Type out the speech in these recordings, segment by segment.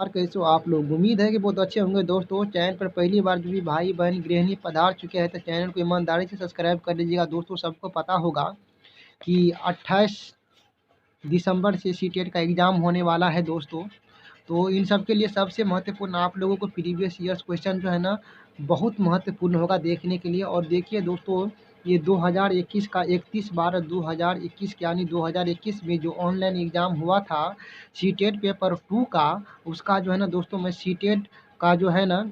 और कैसे हो आप लोग। उम्मीद है कि बहुत अच्छे होंगे दोस्तों। चैनल पर पहली बार जो भी भाई बहन गृहिणी पधार चुके हैं तो चैनल को ईमानदारी से सब्सक्राइब कर लीजिएगा। दोस्तों सबको पता होगा कि 28 दिसंबर से सीटेट का एग्ज़ाम होने वाला है दोस्तों। तो इन सब के लिए सबसे महत्वपूर्ण आप लोगों को प्रीवियस ईयर्स क्वेश्चन जो है ना बहुत महत्वपूर्ण होगा देखने के लिए। और देखिए दोस्तों, ये 2021 का 31/12/2021 यानी 2021 में जो ऑनलाइन एग्ज़ाम हुआ था सीटेट पेपर 2 का, उसका जो है ना दोस्तों मैं सीटेट का जो है ना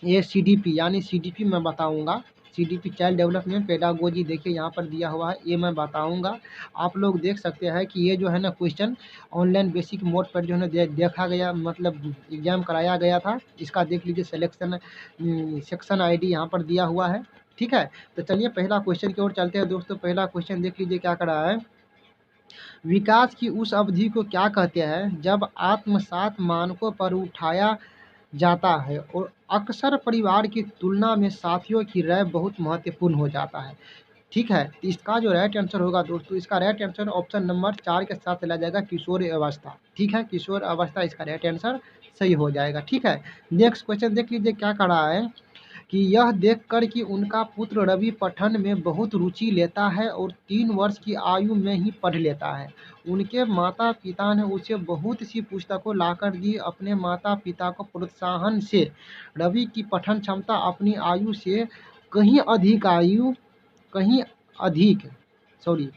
ये सीडीपी यानी सीडीपी मैं बताऊंगा। सीडीपी चाइल्ड डेवलपमेंट पेडागोजी देखिए यहाँ पर दिया हुआ है, ये मैं बताऊंगा। आप लोग देख सकते हैं कि ये जो है ना क्वेश्चन ऑनलाइन बेसिक मोड पर जो है ना देखा गया, मतलब एग्जाम कराया गया था। इसका देख लीजिए सिलेक्शन सेक्शन आईडी यहाँ पर दिया हुआ है। ठीक है, तो चलिए पहला क्वेश्चन की ओर चलते हैं दोस्तों। पहला क्वेश्चन देख लीजिए क्या कर रहा है। विकास की उस अवधि को क्या कहते हैं जब आत्मसात मानकों पर उठाया जाता है और अक्सर परिवार की तुलना में साथियों की राय बहुत महत्वपूर्ण हो जाता है। ठीक है, तो इसका जो राइट आंसर होगा दोस्तों, इसका राइट आंसर ऑप्शन नंबर 4 के साथ चला जाएगा, किशोर अवस्था। ठीक है, किशोर अवस्था इसका राइट आंसर सही हो जाएगा। ठीक है, नेक्स्ट क्वेश्चन देख लीजिए क्या कर रहा है कि यह देखकर कि उनका पुत्र रवि पठन में बहुत रुचि लेता है और 3 वर्ष की आयु में ही पढ़ लेता है, उनके माता पिता ने उसे बहुत सी पुस्तकों लाकर दी। अपने माता पिता को प्रोत्साहन से रवि की पठन क्षमता अपनी आयु से कहीं अधिक आयु कहीं अधिक सॉरी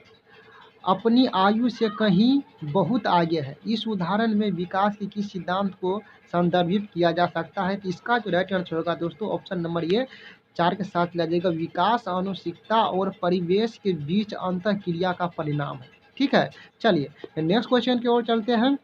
अपनी आयु से कहीं बहुत आगे है। इस उदाहरण में विकास के किस सिद्धांत को संदर्भित किया जा सकता है। तो इसका जो राइट आंसर होगा दोस्तों ऑप्शन नंबर ये 4 के साथ लगेगा, विकास आनुवंशिकता और परिवेश के बीच अंतःक्रिया का परिणाम है। ठीक है, चलिए नेक्स्ट क्वेश्चन की ओर चलते हैं।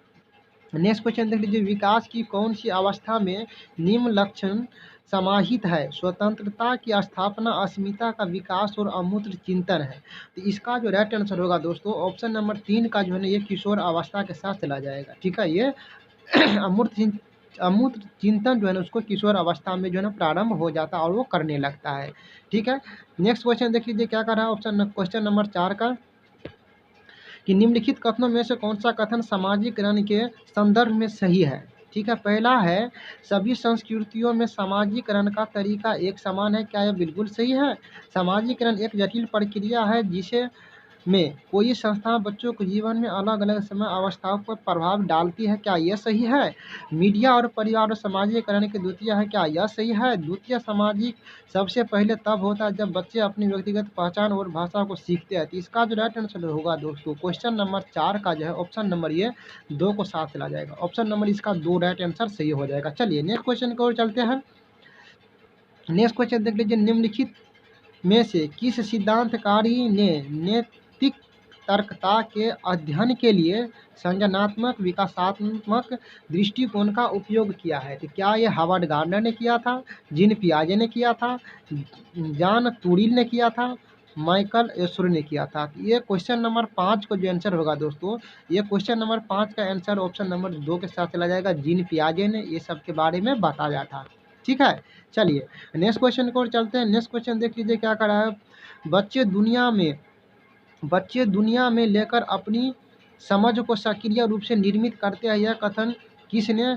नेक्स्ट क्वेश्चन देख लीजिए, विकास की कौन सी अवस्था में निम्न लक्षण समाहित है। स्वतंत्रता की स्थापना, अस्मिता का विकास और अमूर्त चिंतन है। तो इसका जो राइट आंसर होगा दोस्तों ऑप्शन नंबर 3 का जो है ना ये किशोर अवस्था के साथ चला जाएगा। ठीक है, ये अमूर्त चिंतन जो है ना उसको किशोर अवस्था में जो है ना प्रारंभ हो जाता है और वो करने लगता है। ठीक है, नेक्स्ट क्वेश्चन देख लीजिए क्या कर रहा है ऑप्शन क्वेश्चन नंबर 4 का कि निम्नलिखित कथनों में से कौन सा कथन सामाजिकरण के संदर्भ में सही है। ठीक है, पहला है सभी संस्कृतियों में सामाजिकरण का तरीका एक समान है। क्या यह बिल्कुल सही है। सामाजिकरण एक जटिल प्रक्रिया है जिसे में कोई संस्था बच्चों को जीवन में अलग अलग समय अवस्थाओं पर प्रभाव डालती है। क्या यह सही है। मीडिया और परिवार और सामाजिकरण के द्वितीय है। क्या यह सही है। द्वितीय सामाजिक सबसे पहले तब होता है जब बच्चे अपनी व्यक्तिगत पहचान और भाषा को सीखते हैं। तो इसका जो राइट आंसर होगा दोस्तों क्वेश्चन नंबर 4 का जो है ऑप्शन नंबर ये 2 को साथ चला जाएगा। ऑप्शन नंबर इसका 2 राइट आंसर सही हो जाएगा। चलिए नेक्स्ट क्वेश्चन की ओर चलते हैं। नेक्स्ट क्वेश्चन देख लीजिए, निम्नलिखित में से किस सिद्धांतकारी ने नैतिक तर्कता के अध्ययन के लिए संज्ञानात्मक विकासात्मक दृष्टिकोण का उपयोग किया है। तो क्या ये हार्वर्ड गार्डनर ने किया था, जीन पियाजे ने किया था, जॉन टूरिल ने किया था, माइकल एशर ने किया था। तो ये क्वेश्चन नंबर 5 को जो आंसर होगा दोस्तों, ये क्वेश्चन नंबर 5 का आंसर ऑप्शन नंबर 2 के साथ चला जाएगा, जीन पियाजे ने ये सब के बारे में बताया था। ठीक है, चलिए नेक्स्ट क्वेश्चन को चलते हैं। नेक्स्ट क्वेश्चन देख लीजिए क्या कर रहा है। बच्चे दुनिया में लेकर अपनी समझ को सक्रिय रूप से निर्मित करते हैं, यह कथन किसने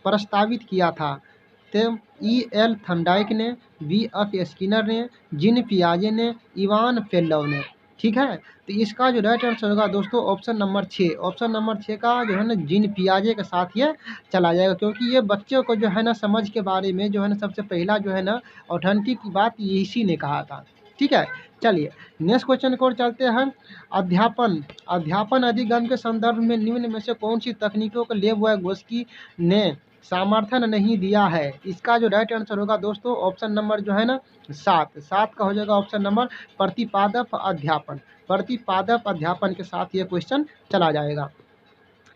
प्रस्तावित किया था। तो E.L. थर्नडाइक ने, V.F. स्किनर ने, जीन पियाजे ने, इवान फेल्लोव ने। ठीक है, तो इसका जो राइट आंसर होगा दोस्तों ऑप्शन नंबर 6। ऑप्शन नंबर 6 का जो है ना जीन पियाजे के साथ ये चला जाएगा, क्योंकि ये बच्चों को जो है ना समझ के बारे में जो है ना सबसे पहला जो है ना ऑथेंटिक बात इसी ने कहा था। ठीक है, चलिए नेक्स्ट क्वेश्चन को चलते हैं। अध्यापन अधिगम के संदर्भ में निम्न में से कौन सी तकनीकों को लेव वाइगोस्की ने समर्थन नहीं दिया है। इसका जो राइट आंसर होगा दोस्तों ऑप्शन नंबर जो है ना 7 का हो जाएगा ऑप्शन नंबर प्रतिपादक अध्यापन के साथ ये क्वेश्चन चला जाएगा।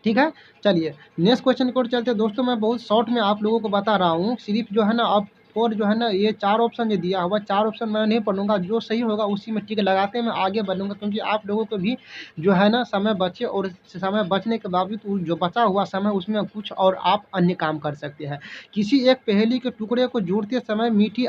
ठीक है, चलिए नेक्स्ट क्वेश्चन को चलते हैं दोस्तों। मैं बहुत शॉर्ट में आप लोगों को बता रहा हूँ, सिर्फ जो है ना अब और जो है ना ये 4 ऑप्शन जो दिया हुआ 4 ऑप्शन मैं नहीं पढ़ूंगा, जो सही होगा उसी में टिक लगाते मैं आगे बढ़ूंगा, क्योंकि आप लोगों को भी जो है ना समय बचे और समय बचने के बावजूद जो बचा हुआ समय उसमें कुछ और आप अन्य काम कर सकते हैं। किसी एक पहेली के टुकड़े को जोड़ते समय मीठी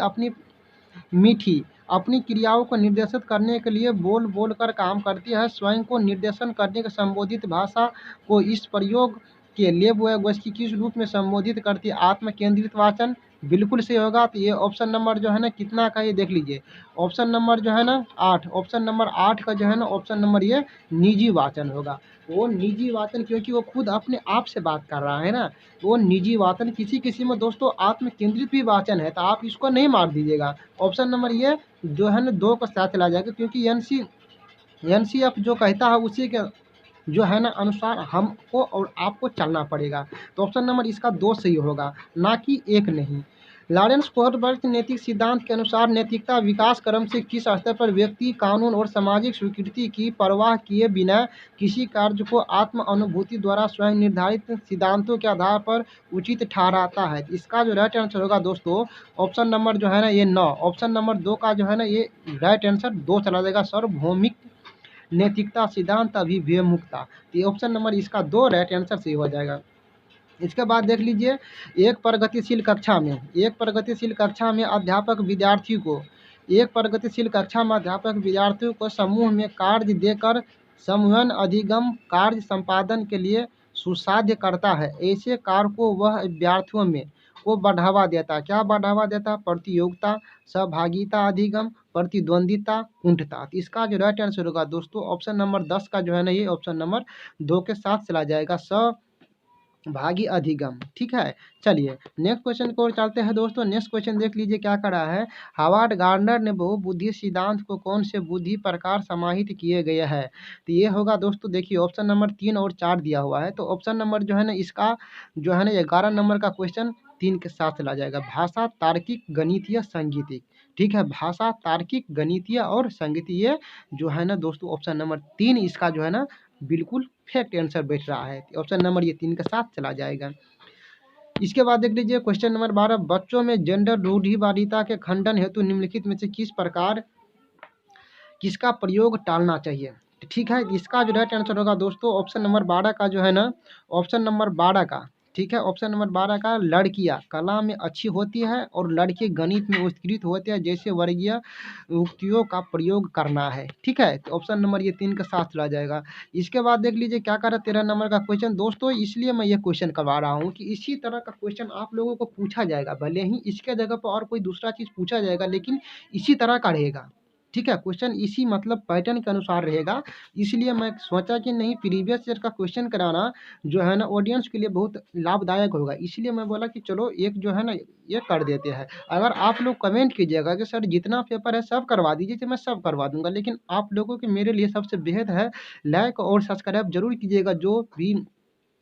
अपनी क्रियाओं को निर्देशित करने के लिए बोल बोल कर काम करती है। स्वयं को निर्देशन करने के संबोधित भाषा को इस प्रयोग के लेब व गोष्ठी किस रूप में संबोधित करती है? आत्म केंद्रित वाचन, बिल्कुल सही होगा। तो ये ऑप्शन नंबर जो है ना कितना का, ये देख लीजिए ऑप्शन नंबर जो है ना 8, ऑप्शन नंबर 8 का जो है ना ऑप्शन नंबर ये निजी वाचन होगा। वो निजी वाचन क्योंकि वो खुद अपने आप से बात कर रहा है ना, वो निजी वाचन। किसी किसी में दोस्तों आत्म केंद्रित भी वाचन है, तो आप इसको नहीं मार दीजिएगा। ऑप्शन नंबर ये जो है ना 2 का साथ चला जाएगा, क्योंकि एनसीएफ जो कहता है उसी के जो है ना अनुसार हमको और आपको चलना पड़ेगा। तो ऑप्शन नंबर इसका 2 सही होगा, ना कि 1 नहीं। लॉरेंस कोहलबर्ग नैतिक सिद्धांत के अनुसार नैतिकता विकास क्रम से किस स्तर पर व्यक्ति कानून और सामाजिक स्वीकृति की परवाह किए बिना किसी कार्य को आत्म अनुभूति द्वारा स्वयं निर्धारित सिद्धांतों के आधार पर उचित ठहराता है? इसका जो राइट आंसर होगा दोस्तों ऑप्शन नंबर जो है ना ये 9, ऑप्शन नंबर 2 का जो है ना ये राइट आंसर 2 चला जाएगा, सार्वभौमिक नैतिकता सिद्धांत अभिमुखता। तो ये ऑप्शन नंबर इसका 2 राइट आंसर सही हो जाएगा। इसके बाद देख लीजिए एक प्रगतिशील कक्षा में अध्यापक विद्यार्थियों को समूह में कार्य देकर समन्वय अधिगम कार्य संपादन के लिए सुसाध्य करता है। ऐसे कार्य को वह विद्यार्थियों में को बढ़ावा देता है। क्या बढ़ावा देता है? प्रतियोगिता, सहभागिता अधिगम, प्रतिद्वंदिता, कुंठता। तो इसका जो राइट आंसर होगा दोस्तों ऑप्शन नंबर 10 का जो है ना ये ऑप्शन नंबर 2 के साथ चला जाएगा, भागी अधिगम। ठीक है, चलिए नेक्स्ट क्वेश्चन को चलते हैं दोस्तों। नेक्स्ट क्वेश्चन देख लीजिए क्या कर रहा है। हार्वर्ड गार्डनर ने बहुबुद्धि सिद्धांत को कौन से बुद्धि प्रकार समाहित किए गए हैं? तो ये होगा दोस्तों देखिए ऑप्शन नंबर 3 और 4 दिया हुआ है। तो ऑप्शन नंबर जो है ना इसका जो है ना 11 नंबर का क्वेश्चन 3 के साथ चला जाएगा, भाषा, तार्किक, गणितीय, सांगीतिक। ठीक है, भाषा, तार्किक, गणितीय और सांगीतिय जो है ना दोस्तों ऑप्शन नंबर 3 इसका जो है ना बिल्कुल फैक्ट आंसर बैठ रहा है। ऑप्शन नंबर ये 3 के साथ चला जाएगा। इसके बाद देख लीजिए क्वेश्चन नंबर 12, बच्चों में जेंडर रूढ़िवादिता के खंडन हेतु निम्नलिखित में से किसका प्रयोग टालना चाहिए? ठीक है, इसका जो राइट आंसर होगा दोस्तों ऑप्शन नंबर 12 का जो है ना ऑप्शन नंबर 12 का, ठीक है, ऑप्शन नंबर 12 का लड़कियां कला में अच्छी होती है और लड़के गणित में उत्कृष्ट होते हैं जैसे वर्गीय उक्तियों का प्रयोग करना है। ठीक है, तो ऑप्शन नंबर ये 3 के साथ चला जाएगा। इसके बाद देख लीजिए क्या कर रहा है 13 नंबर का क्वेश्चन दोस्तों, इसलिए मैं ये क्वेश्चन करवा रहा हूँ कि इसी तरह का क्वेश्चन आप लोगों को पूछा जाएगा, भले ही इसके जगह पर और कोई दूसरा चीज़ पूछा जाएगा लेकिन इसी तरह का रहेगा। ठीक है, क्वेश्चन इसी मतलब पैटर्न के अनुसार रहेगा, इसलिए मैं सोचा कि नहीं प्रीवियस ईयर का क्वेश्चन कराना जो है ना ऑडियंस के लिए बहुत लाभदायक होगा, इसलिए मैं बोला कि चलो एक जो है ना ये कर देते हैं। अगर आप लोग कमेंट कीजिएगा कि सर जितना पेपर है सब करवा दीजिए तो मैं सब करवा दूंगा, लेकिन आप लोगों के मेरे लिए सबसे बेहद है लाइक और सब्सक्राइब जरूर कीजिएगा जो भी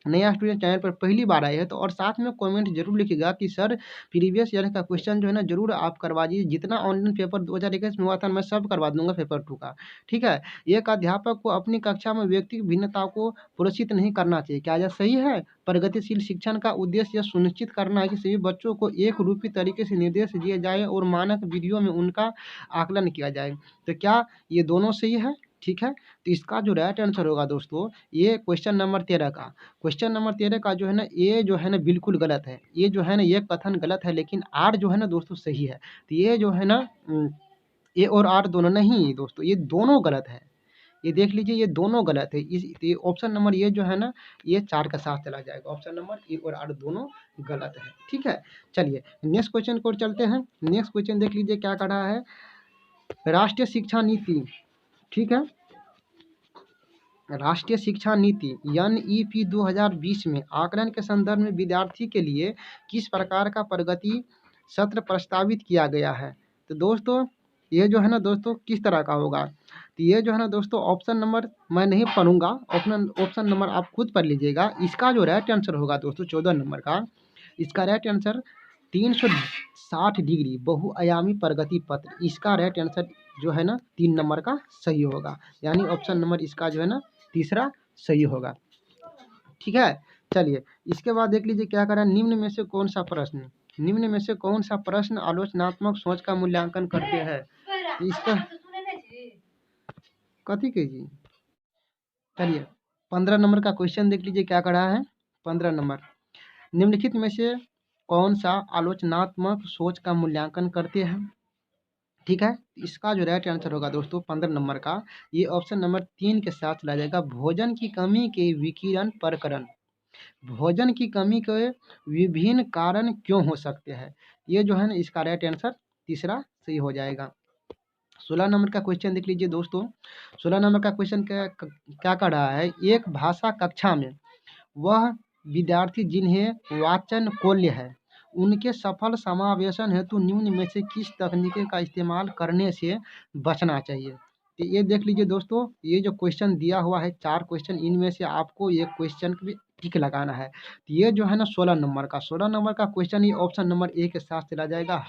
नया स्टूडेंट चैनल पर पहली बार आए हैं तो, और साथ में कमेंट जरूर लिखिएगा कि सर प्रीवियस ईयर का क्वेश्चन जो है ना जरूर आप करवा दीजिए, जितना ऑनलाइन पेपर 2021 में हुआ था मैं सब करवा दूंगा पेपर 2 का। ठीक है, एक अध्यापक को अपनी कक्षा में व्यक्तिगत भिन्नता को प्रोत्साहित नहीं करना चाहिए, क्या यह सही है? प्रगतिशील शिक्षण का उद्देश्य यह सुनिश्चित करना है कि सभी बच्चों को एक रूपी तरीके से निर्देश दिए जाए और मानक विधियों में उनका आकलन किया जाए। तो क्या ये दोनों सही है? ठीक है, तो इसका जो राइट आंसर होगा दोस्तों ये क्वेश्चन नंबर 13 का, क्वेश्चन नंबर 13 का जो है ना ये जो है ना बिल्कुल गलत है, ये जो है ना ये कथन गलत है, लेकिन आर जो है ना दोस्तों सही है। तो ये जो है ना ए और आर दोनों नहीं दोस्तों, ये दोनों गलत है, ये देख लीजिए ये दोनों गलत है। ये ऑप्शन नंबर ये जो है ना ये 4 का साथ चला जाएगा, ऑप्शन नंबर ए और आर दोनों गलत है। ठीक है, चलिए नेक्स्ट क्वेश्चन को चलते हैं। नेक्स्ट क्वेश्चन देख लीजिए क्या कर रहा है, राष्ट्रीय शिक्षा नीति, ठीक है, राष्ट्रीय शिक्षा नीति NEP 2020 में आकलन के संदर्भ में विद्यार्थी के लिए किस प्रकार का प्रगति सत्र प्रस्तावित किया गया है? तो दोस्तों ये जो है ना दोस्तों किस तरह का होगा, तो ये जो है ना दोस्तों ऑप्शन नंबर मैं नहीं पढ़ूंगा, ऑप्शन नंबर आप खुद पढ़ लीजिएगा। इसका जो राइट आंसर होगा दोस्तों 14 नंबर का, इसका राइट आंसर 360 डिग्री बहुआयामी प्रगति पत्र, इसका राइट आंसर जो है ना 3 नंबर का सही होगा, यानी ऑप्शन नंबर इसका जो है ना तीसरा सही होगा। ठीक है, चलिए इसके बाद देख लीजिए क्या करें, निम्न में से कौन सा प्रश्न आलोचनात्मक सोच का मूल्यांकन करते हैं? इसका कथी कीजिए, चलिए 15 नंबर का क्वेश्चन देख लीजिए क्या कर रहा है। 15 नंबर, निम्नलिखित में से कौन सा आलोचनात्मक सोच का मूल्यांकन करते हैं? ठीक है, इसका जो राइट आंसर होगा दोस्तों 15 नंबर का ये ऑप्शन नंबर 3 के साथ चला जाएगा, भोजन की कमी के विकिरण प्रकरण। भोजन की कमी के विभिन्न कारण क्यों हो सकते हैं? ये जो है ना इसका राइट आंसर तीसरा सही हो जाएगा। 16 नंबर का क्वेश्चन देख लीजिए दोस्तों। 16 नंबर का क्वेश्चन क्या कर रहा है, एक भाषा कक्षा में वह विद्यार्थी जिन्हें वाचन कौल्य है उनके सफल समावेशन हेतु निम्न में से किस तकनीक का इस्तेमाल करने से बचना चाहिए? तो ये देख लीजिए दोस्तों, ये जो क्वेश्चन दिया हुआ है 4 क्वेश्चन, इनमें से आपको एक क्वेश्चन पे टिक लगाना है। तो ये जो है ना 16 नंबर का क्वेश्चन, ये ऑप्शन नंबर ए के साथ चला जाएगा।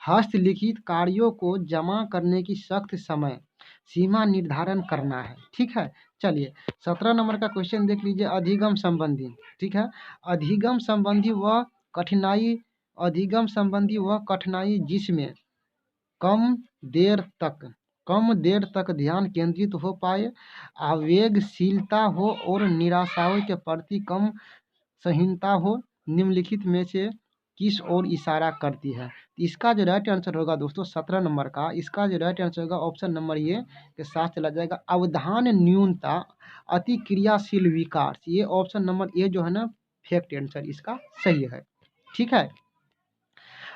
हस्तलिखित कार्यों को जमा करने की सख्त समय सीमा निर्धारण करना है। ठीक है, चलिए 17 नंबर का क्वेश्चन देख लीजिए, अधिगम संबंधी। ठीक है, अधिगम संबंधी वह कठिनाई अधिगम संबंधी वह कठिनाई जिसमें कम कम देर तक ध्यान केंद्रित हो पाए, आवेगशीलता हो और निराशाओं के प्रति कम संहीनता हो, निम्नलिखित में से किस ओर इशारा करती है? इसका जो राइट आंसर होगा दोस्तों 17 नंबर का, इसका जो राइट आंसर होगा ऑप्शन नंबर ए के साथ चला जाएगा, अवधान न्यूनता, अति क्रियाशील विकार। ये ऑप्शन नंबर ए जो है ना फैक्ट आंसर इसका सही है। ठीक है,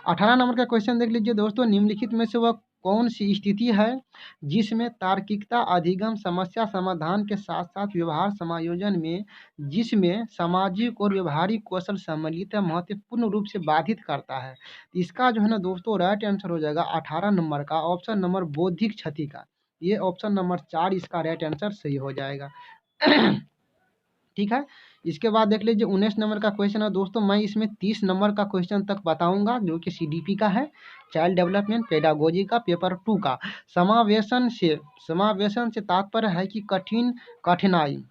18 नंबर का क्वेश्चन देख लीजिए दोस्तों, निम्नलिखित में से वह कौन सी स्थिति है जिसमें तार्किकता, अधिगम, समस्या समाधान के साथ साथ व्यवहार समायोजन में जिसमें सामाजिक और व्यवहारिक कौशल सम्मिलित है, महत्वपूर्ण रूप से बाधित करता है? इसका जो है ना दोस्तों राइट आंसर हो जाएगा 18 नंबर का ऑप्शन नंबर बौद्धिक क्षति का। ये ऑप्शन नंबर 4 इसका राइट आंसर सही हो जाएगा। ठीक है, इसके बाद देख लीजिए 19 नंबर का क्वेश्चन है दोस्तों। मैं इसमें 30 नंबर का क्वेश्चन तक बताऊंगा जो कि सीडीपी का है, चाइल्ड डेवलपमेंट पेडागोजी का, पेपर 2 का। समावेशन से तात्पर्य है कि कठिनाई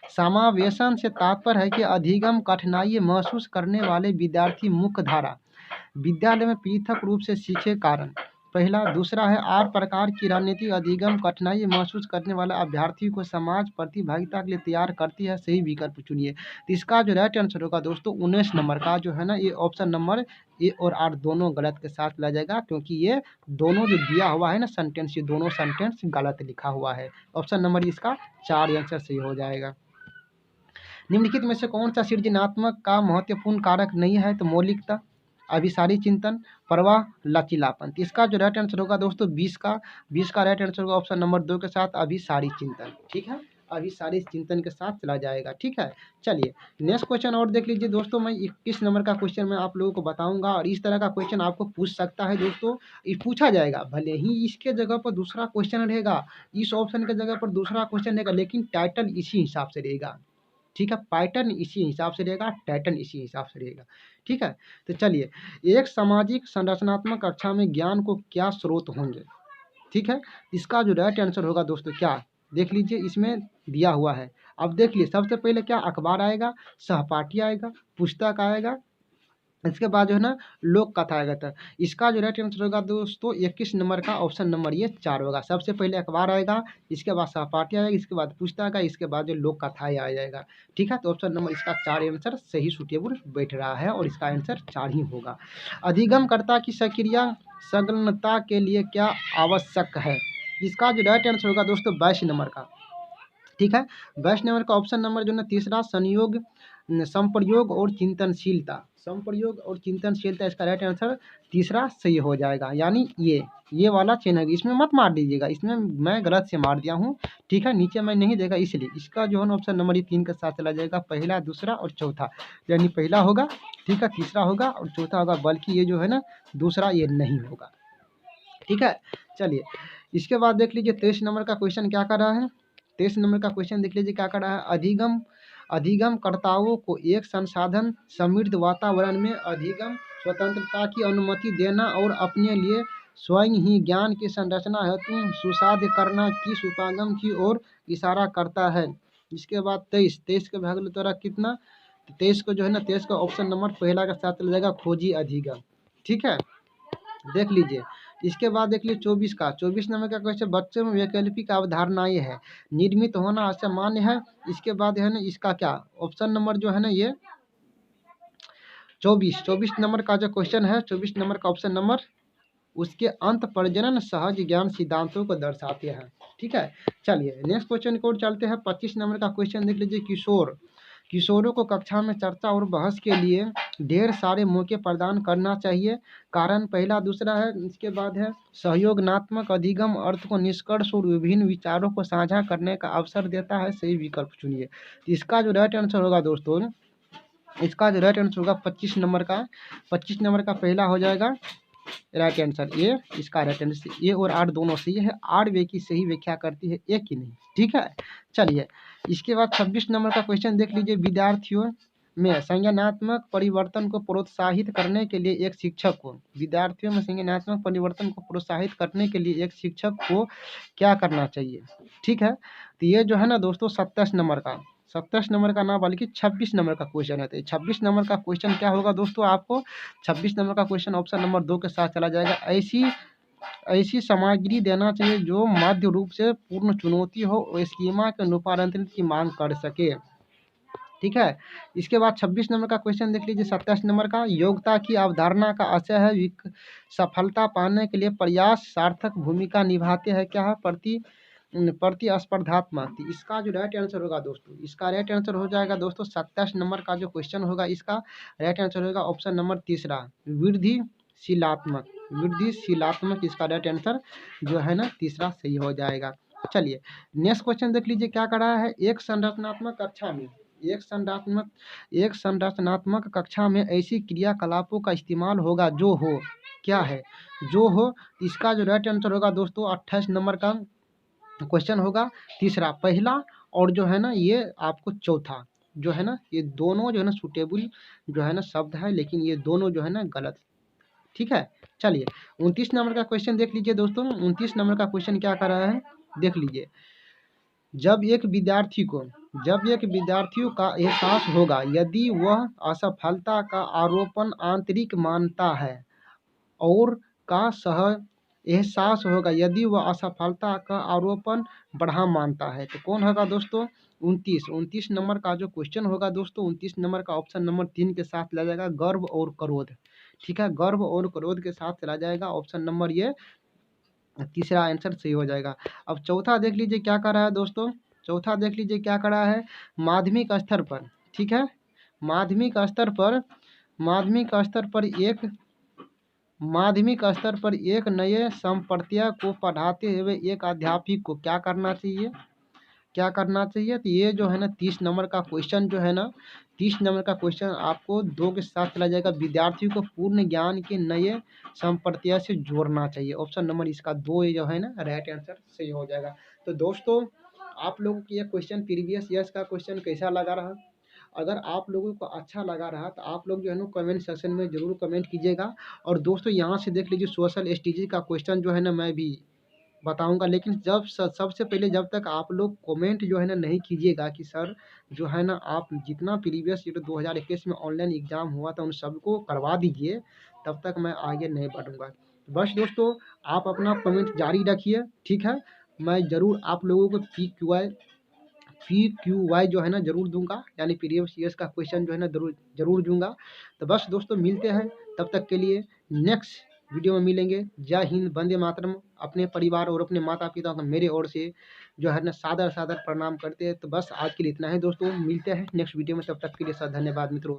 समावेशन से तात्पर्य है कि अधिगम कठिनाई महसूस करने वाले विद्यार्थी मुख्य धारा विद्यालय में पृथक रूप से सीखे कारण पहला। दूसरा है आर प्रकार की रणनीति अधिगम कठिनाई महसूस करने वाला अभ्यर्थी को समाज प्रतिभागिता के लिए तैयार करती है, सही विकल्प चुनिए। तो इसका जो राइट आंसर होगा दोस्तों 19 नंबर का जो है ना, ये ऑप्शन नंबर ए और आर दोनों गलत के साथ ला जाएगा, क्योंकि ये दोनों जो दिया हुआ है ना सेंटेंस, ये दोनों सेंटेंस गलत लिखा हुआ है। ऑप्शन नंबर इसका 4 आंसर सही हो जाएगा। निम्नलिखित में से कौन सा सृजनात्मक का महत्वपूर्ण कारक नहीं है? तो मौलिकता, अभिसारी चिंतन, प्रवाह, लचीलापन। तो इसका जो राइट आंसर होगा दोस्तों 20 का राइट आंसर होगा ऑप्शन नंबर 2 के साथ अभिसारी चिंतन। ठीक है, अभिसारी चिंतन के साथ चला जाएगा। ठीक है, चलिए नेक्स्ट क्वेश्चन और देख लीजिए दोस्तों। मैं 21 नंबर का क्वेश्चन मैं आप लोगों को बताऊंगा और इस तरह का क्वेश्चन आपको पूछ सकता है दोस्तों, ये पूछा जाएगा, भले ही इसके जगह पर दूसरा क्वेश्चन रहेगा, इस ऑप्शन के जगह पर दूसरा क्वेश्चन रहेगा, लेकिन टाइटल इसी हिसाब से रहेगा। ठीक है, पैटर्न इसी हिसाब से रहेगा, पैटर्न इसी हिसाब से रहेगा। ठीक है, तो चलिए, एक सामाजिक संरचनात्मक कक्षा में ज्ञान को क्या स्रोत होंगे? ठीक है, इसका जो राइट आंसर होगा दोस्तों क्या, देख लीजिए इसमें दिया हुआ है। अब देख लीजिए सबसे पहले क्या अखबार आएगा, सहपाठी आएगा, पुस्तक आएगा, इसके बाद जो है ना लोक कथा आएगा। था इसका जो राइट आंसर होगा दोस्तों 21 नंबर का ऑप्शन नंबर ये 4 होगा। सबसे पहले अखबार आएगा, इसके बाद सहपाठी आएगा, इसके बाद पुस्तक आएगा, इसके बाद जो लोक कथा आ जाएगा। ठीक है, तो ऑप्शन नंबर इसका 4 आंसर सही सुटेबल बैठ रहा है और इसका आंसर 4 ही होगा। अधिगमकर्ता की सक्रिय संलग्नता के लिए क्या आवश्यक है? इसका जो राइट आंसर होगा दोस्तों 22 नंबर का। ठीक है, 22 नंबर का ऑप्शन नंबर जो है ना तीसरा, संप्रयोग और चिंतनशीलता इसका राइट आंसर तीसरा सही हो जाएगा। यानी ये वाला चिन्ह है, इसमें मत मार दीजिएगा, इसमें मैं गलत से मार दिया हूँ। ठीक है, नीचे मैं नहीं देगा, इसलिए इसका जो है ना ऑप्शन नंबर 3 के साथ चला जाएगा, पहला, दूसरा और चौथा। यानी पहला होगा, ठीक है, तीसरा होगा और चौथा होगा, बल्कि ये जो है ना दूसरा ये नहीं होगा। ठीक है, चलिए इसके बाद देख लीजिए 23 नंबर का क्वेश्चन क्या कर रहा है। 23 नंबर का क्वेश्चन देख लीजिए क्या कर रहा है। अधिगमकर्ताओं को एक संसाधन समृद्ध वातावरण में अधिगम स्वतंत्रता की अनुमति देना और अपने लिए स्वयं ही ज्ञान की संरचना हेतु सुसाध्य करना किस उपागम की ओर इशारा करता है? इसके बाद 23 के भाग द्वारा कितना, 23 को जो है ना 23 का ऑप्शन नंबर पहला के साथ चल जाएगा, खोजी अधिगम। ठीक है, देख लीजिए इसके बाद देख लीजिए 24 नंबर का क्वेश्चन, बच्चों में वैकल्पिक अवधारणाएं है, निर्मित होना असामान्य है। इसके बाद है ना इसका क्या ऑप्शन नंबर जो है ना ये 24 नंबर का जो क्वेश्चन है, 24 नंबर का ऑप्शन नंबर उसके अंत प्रजनन सहज ज्ञान सिद्धांतों को दर्शाते हैं। ठीक है। चलिए नेक्स्ट क्वेश्चन की ओर चलते हैं। 25 नंबर का क्वेश्चन देख लीजिए। किशोरों को कक्षा में चर्चा और बहस के लिए ढेर सारे मौके प्रदान करना चाहिए। कारण पहला दूसरा है, इसके बाद है सहयोगात्मक अधिगम अर्थ को निष्कर्ष और विभिन्न विचारों को साझा करने का अवसर देता है। सही विकल्प चुनिए। तो इसका जो राइट आंसर होगा दोस्तों, इसका जो राइट आंसर होगा 25 नंबर का, 25 नंबर का पहला हो जाएगा राइट आंसर ए। इसका राइट आंसर ए और 8 दोनों सही है। 8 वे की सही व्याख्या करती है, एक ही नहीं। ठीक है। चलिए इसके बाद 26 नंबर का क्वेश्चन देख लीजिए। विद्यार्थियों में संज्ञानात्मक परिवर्तन को प्रोत्साहित करने के लिए एक शिक्षक को, विद्यार्थियों में संज्ञानात्मक परिवर्तन को प्रोत्साहित करने के लिए एक शिक्षक को क्या करना चाहिए। ठीक है। तो ये जो है ना दोस्तों 27 नंबर का, 27 नंबर का ना बल्कि 26 नंबर का क्वेश्चन है। तो 26 नंबर का क्वेश्चन क्या होगा दोस्तों, आपको 26 नंबर का क्वेश्चन ऑप्शन नंबर 2 के साथ चला जाएगा। ऐसी सामग्री देना चाहिए जो माध्य रूप से पूर्ण चुनौती हो और स्कीमा के रूपांतरित की मांग कर सके। ठीक है। इसके बाद 26 नंबर का क्वेश्चन देख लीजिए। 27 नंबर का, योग्यता की अवधारणा का आशय है सफलता पाने के लिए प्रयास सार्थक भूमिका निभाते हैं। क्या है, प्रतिस्पर्धात्मक। इसका जो राइट आंसर होगा दोस्तों, इसका राइट आंसर हो जाएगा दोस्तों 27 नंबर का जो क्वेश्चन होगा, इसका राइट आंसर होगा ऑप्शन नंबर तीसरा, वृद्धिशीलात्मक। इसका राइट आंसर जो है ना तीसरा सही हो जाएगा। चलिए नेक्स्ट क्वेश्चन देख लीजिए। क्या कर रहा है, एक संरचनात्मक कक्षा में कक्षा में ऐसी क्रियाकलापों का इस्तेमाल होगा जो हो, क्या है, जो हो। इसका जो राइट आंसर होगा दोस्तों 28 नंबर का क्वेश्चन होगा तीसरा, पहला और जो है ना ये आपको चौथा जो है ना, ये दोनों जो है ना सुटेबल जो है ना शब्द है, लेकिन ये दोनों जो है ना गलत। ठीक है। चलिए 29 नंबर का क्वेश्चन देख लीजिए दोस्तों। 29 नंबर का क्वेश्चन क्या कर रहा है, देख लीजिए। जब एक विद्यार्थियों का एहसास होगा यदि वह असफलता का आरोपण आंतरिक मानता है और का सह एहसास होगा यदि वह असफलता का आरोपण बढ़ा मानता है। तो कौन होगा दोस्तों, 29 नंबर का जो क्वेश्चन होगा दोस्तों, 29 नंबर का ऑप्शन नंबर 3 के साथ चला जाएगा, गर्व और क्रोध। ठीक है, गर्व और क्रोध के साथ चला जाएगा ऑप्शन नंबर ये तीसरा आंसर सही हो जाएगा। अब चौथा देख लीजिए क्या कर रहा है दोस्तों, चौथा देख लीजिए क्या कर रहा है, माध्यमिक स्तर पर। ठीक है, माध्यमिक स्तर पर एक नए संप्रदाय को पढ़ाते हुए एक अध्यापक को क्या करना चाहिए, तो ये जो है ना 30 नंबर का क्वेश्चन जो है ना, 30 नंबर का क्वेश्चन आपको 2 के साथ चला जाएगा, विद्यार्थियों को पूर्ण ज्ञान के नए संप्रदाय से जोड़ना चाहिए। ऑप्शन नंबर इसका 2 जो है ना राइट आंसर सही हो जाएगा। तो दोस्तों आप लोगों को ये क्वेश्चन प्रीवियस ईयर्स का क्वेश्चन कैसा लगा रहा, अगर आप लोगों को अच्छा लगा रहा तो आप लोग जो है ना कमेंट सेक्शन में ज़रूर कमेंट कीजिएगा। और दोस्तों यहाँ से देख लीजिए सोशल एसटीजी का क्वेश्चन जो है ना मैं भी बताऊंगा, लेकिन सबसे पहले जब तक आप लोग कमेंट जो है ना नहीं कीजिएगा कि सर जो है ना आप जितना प्रीवियस ईयर 2021 में ऑनलाइन एग्ज़ाम हुआ था उन सबको करवा दीजिए, तब तक मैं आगे नहीं बढ़ूंगा। बस दोस्तों आप अपना कमेंट जारी रखिए। ठीक है, मैं ज़रूर आप लोगों को PQY जो है ना ज़रूर दूंगा, यानी प्रीवियस ईयर्स का क्वेश्चन जो है ना ज़रूर दूंगा। तो बस दोस्तों मिलते हैं, तब तक के लिए नेक्स्ट वीडियो में मिलेंगे। जय हिंद, वंदे मातरम। अपने परिवार और अपने माता पिता को मेरे ओर से जो है ना सादर प्रणाम करते हैं। तो बस आज के लिए इतना है दोस्तों, मिलते हैं नेक्स्ट वीडियो में, तब तक के लिए सर धन्यवाद मित्रों।